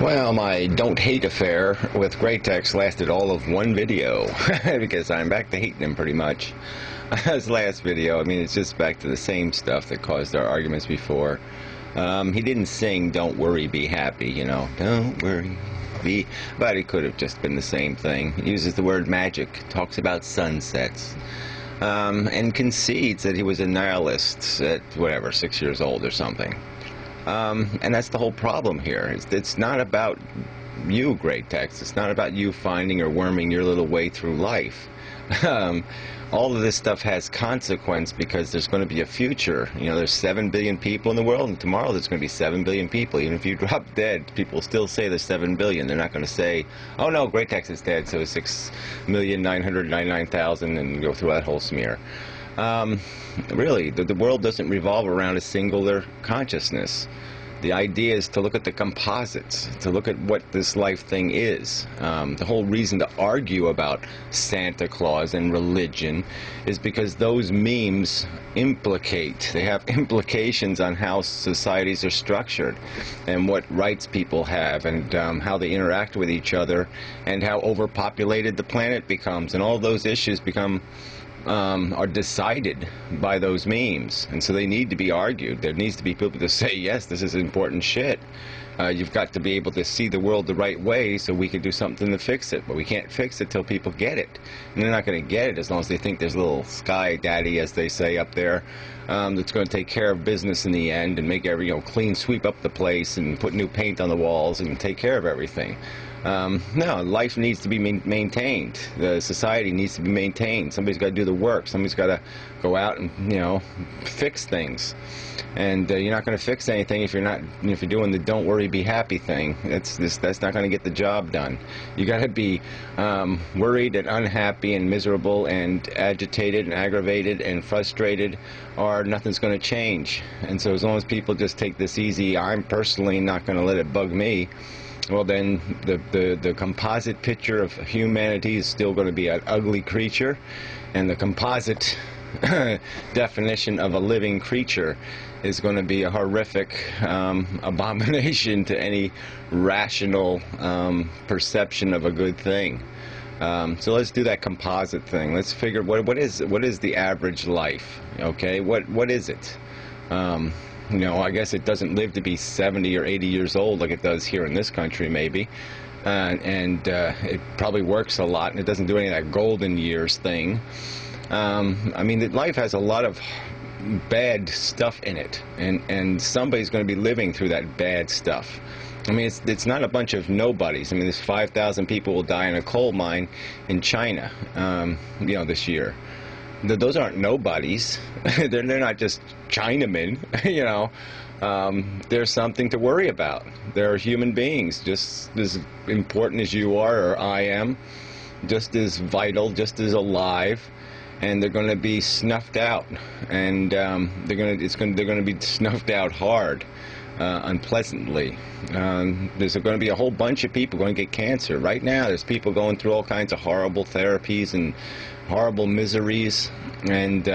Well, my don't hate affair with Greatex lasted all of one video because I'm back to hating him pretty much. His last video, I mean, it's just back to the same stuff that caused our arguments before. He didn't sing "Don't Worry, Be Happy," you know, "Don't worry, be," but it could have just been the same thing. He uses the word magic, talks about sunsets, and concedes that he was a nihilist at whatever, 6 years old or something. And that's the whole problem here. It's not about you, Greatex. It's not about you finding or worming your little way through life. All of this stuff has consequence because there's going to be a future. You know, there's 7 billion people in the world, and tomorrow there's going to be 7 billion people. Even if you drop dead, people still say there's 7 billion. They're not going to say, oh no, Greatex is dead, so 6,999,000, and go through that whole smear. Really, the world doesn't revolve around a singular consciousness. The idea is to look at the composites, to look at what this life thing is. The whole reason to argue about Santa Claus and religion is because those memes they have implications on how societies are structured and what rights people have and how they interact with each other and how overpopulated the planet becomes. And all those issues are decided by those memes, and so they need to be argued. There needs to be people to say, yes, this is important shit. You've got to be able to see the world the right way so we can do something to fix it, but we can't fix it till people get it, and they're not going to get it as long as they think there's a little sky daddy, as they say up there, that's going to take care of business in the end and make every, clean sweep up the place and put new paint on the walls and take care of everything. No, life needs to be maintained. The society needs to be maintained. Somebody's got to do the work. Somebody's got to go out and, fix things. And you're not going to fix anything if you're doing the "don't worry, be happy" thing. That's not going to get the job done. You got to be worried and unhappy and miserable and agitated and aggravated and frustrated, or nothing's going to change. And so as long as people just take this easy, I'm personally not going to let it bug me. Well, then the composite picture of humanity is still going to be an ugly creature, and the composite definition of a living creature is going to be a horrific abomination to any rational perception of a good thing. So let's do that composite thing. Let's figure what is the average life. Okay, what is it? I guess it doesn't live to be 70 or 80 years old like it does here in this country, maybe. And it probably works a lot, and it doesn't do any of that golden years thing. I mean, life has a lot of bad stuff in it, and somebody's going to be living through that bad stuff. I mean, it's not a bunch of nobodies. I mean, there's 5,000 people will die in a coal mine in China, this year. Those aren't nobodies. They're not just Chinamen, There's something to worry about. They're human beings, just as important as you are or I am, just as vital, just as alive, and they're going to be snuffed out, and they're going to be snuffed out hard, unpleasantly. There's going to be a whole bunch of people going to get cancer. Right now, there's people going through all kinds of horrible therapies and horrible miseries, and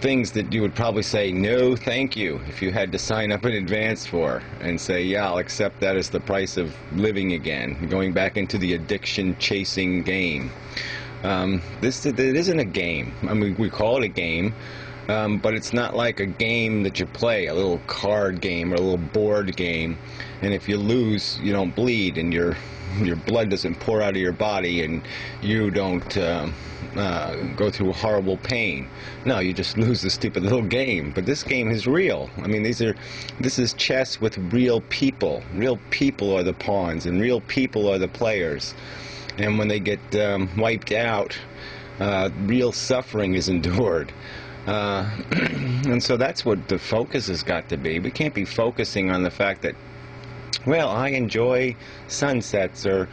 things that you would probably say no thank you if you had to sign up in advance for, and say, yeah, I'll accept that as the price of living again, going back into the addiction chasing game. It isn't a game. I mean, we call it a game, but it's not like a game that you play, a little card game or a little board game, and if you lose, you don't bleed, and your blood doesn't pour out of your body, and you don't go through horrible pain. No, you just lose the stupid little game. But this game is real. I mean, this is chess with real people. Real people are the pawns, and real people are the players. And when they get wiped out, real suffering is endured. And so that's what the focus has got to be. We can't be focusing on the fact that, well, I enjoy sunsets, or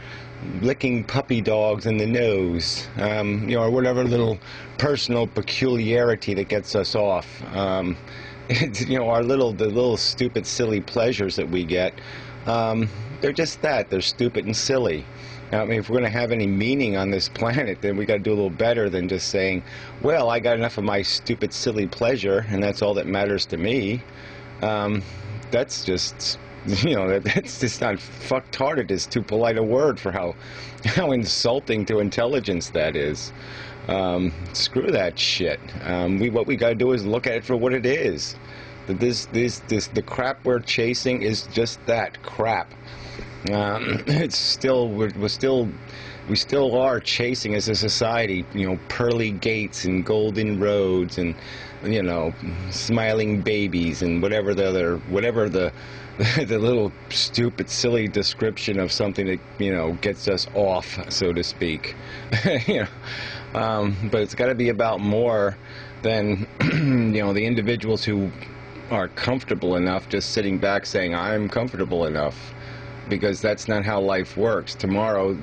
licking puppy dogs in the nose, or whatever little personal peculiarity that gets us off. The little stupid, silly pleasures that we get, they're just that. They're stupid and silly. I mean, if we're going to have any meaning on this planet, then we got to do a little better than just saying, well, I got enough of my stupid, silly pleasure, and that's all that matters to me. That's just You know, that's just not, fucktarded is too polite a word for how insulting to intelligence that is. Screw that shit. What we got to do is look at it for what it is. The crap we're chasing is just that crap. It's still we still are chasing as a society, you know, pearly gates and golden roads and, you know, smiling babies and whatever the the little stupid silly description of something that, you know, gets us off, so to speak. You know, but it's got to be about more than you know, the individuals who are comfortable enough just sitting back saying I'm comfortable enough, because that's not how life works. Tomorrow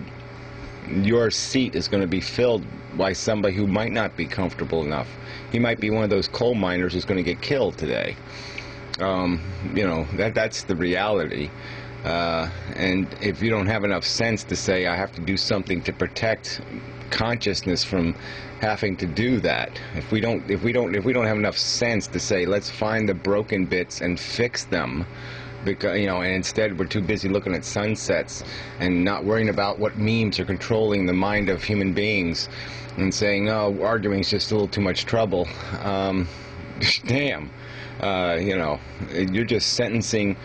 your seat is going to be filled by somebody who might not be comfortable enough. He might be one of those coal miners who's going to get killed today. You know, that's the reality. And if you don't have enough sense to say I have to do something to protect consciousness from having to do that, if we don't have enough sense to say let's find the broken bits and fix them, because, you know, and instead we're too busy looking at sunsets and not worrying about what memes are controlling the mind of human beings and saying, oh, arguing's just a little too much trouble. Damn. You know, you're just sentencing.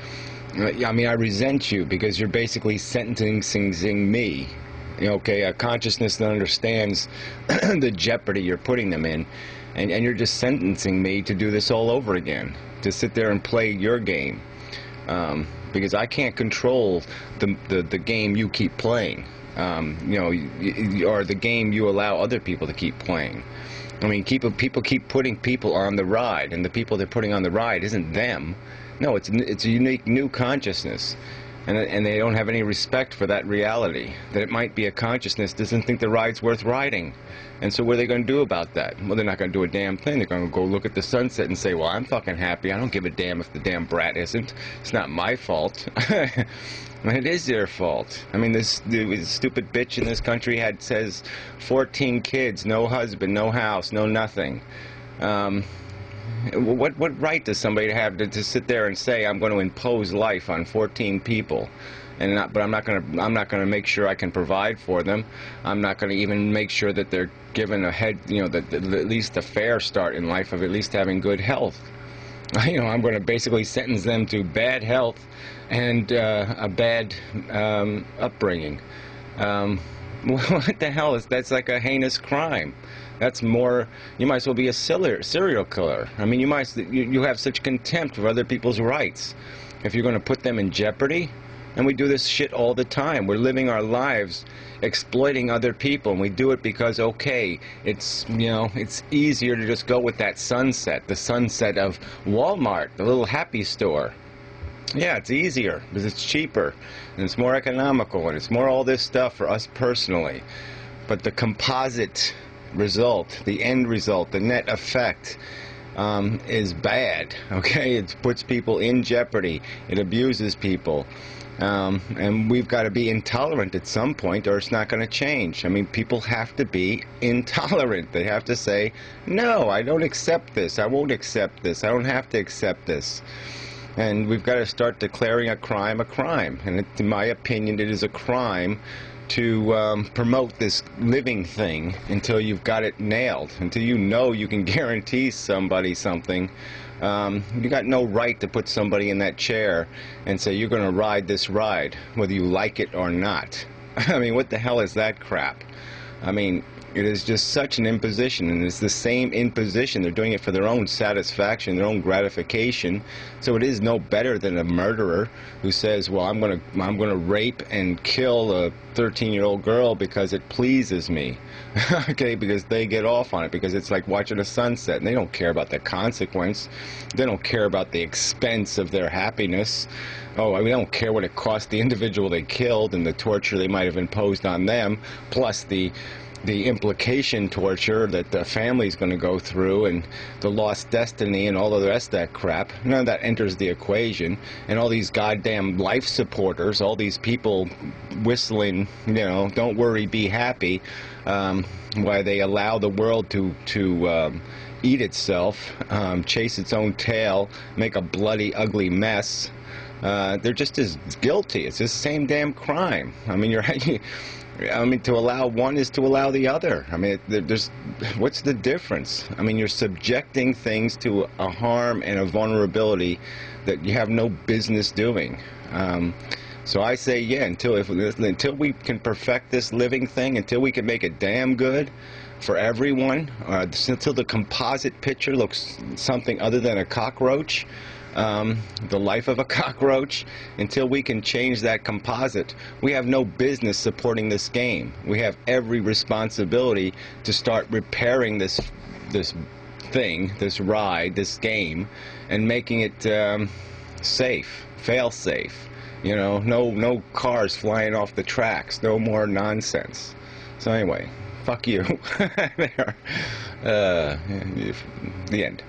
I mean, I resent you because you're basically sentencing me. Okay, a consciousness that understands the jeopardy you're putting them in, and you're just sentencing me to do this all over again, to sit there and play your game, because I can't control the game you keep playing, you know, or the game you allow other people to keep playing. I mean, people keep putting people on the ride, and the people they're putting on the ride isn't them. No, it's a unique new consciousness. And they don't have any respect for that reality, that it might be a consciousness doesn't think the ride's worth riding. And so what are they going to do about that? Well, they're not going to do a damn thing. They're going to go look at the sunset and say, well, I'm fucking happy. I don't give a damn if the damn brat isn't. It's not my fault. It is their fault. I mean, this stupid bitch in this country says 14 kids, no husband, no house, no nothing. What right does somebody have to sit there and say I'm going to impose life on 14 people, but I'm not going to make sure I can provide for them. I'm not going to even make sure that they're given a you know, at least a fair start in life of at least having good health. You know, I'm going to basically sentence them to bad health and a bad upbringing. What the hell is that's like a heinous crime? That's more. You might as well be a serial killer. I mean, you have such contempt for other people's rights if you're going to put them in jeopardy. And we do this shit all the time. We're living our lives exploiting other people, and we do it because, okay, it's, you know, it's easier to just go with that sunset, the sunset of Walmart, the little happy store. Yeah, it's easier because it's cheaper and it's more economical and it's more all this stuff for us personally. But the composite result, the end result, the net effect is bad. Okay, it puts people in jeopardy. It abuses people. And we've got to be intolerant at some point or it's not going to change. I mean, people have to be intolerant. They have to say, no, I don't accept this. I won't accept this. I don't have to accept this. And we've got to start declaring a crime a crime. And in my opinion, it is a crime to promote this living thing until you've got it nailed, until you know you can guarantee somebody something. You got no right to put somebody in that chair and say you're going to ride this ride, whether you like it or not. I mean, what the hell is that crap? I mean, it is just such an imposition, and it's the same imposition. They're doing it for their own satisfaction, their own gratification. So it is no better than a murderer who says, well, I'm going to rape and kill a 13-year-old girl because it pleases me. Okay, because they get off on it, because it's like watching a sunset, and they don't care about the consequence. They don't care about the expense of their happiness. Oh, I mean, they don't care what it cost the individual they killed and the torture they might have imposed on them, plus the implication torture that the family's going to go through, and the lost destiny and all of the rest of that crap. None of that enters the equation. And all these goddamn life supporters, all these people whistling, you know, don't worry, be happy, why they allow the world to eat itself, chase its own tail, make a bloody, ugly mess. they're just as guilty. It's the same damn crime. I mean, to allow one is to allow the other. I mean, what's the difference? I mean, you're subjecting things to a harm and a vulnerability that you have no business doing. So I say, yeah, until we can perfect this living thing, until we can make it damn good for everyone, until the composite picture looks something other than a cockroach, the life of a cockroach, until we can change that composite, we have no business supporting this game. We have every responsibility to start repairing this thing, this ride, this game, and making it safe, fail-safe. You know, no cars flying off the tracks, no more nonsense. So anyway, fuck you. There. The end.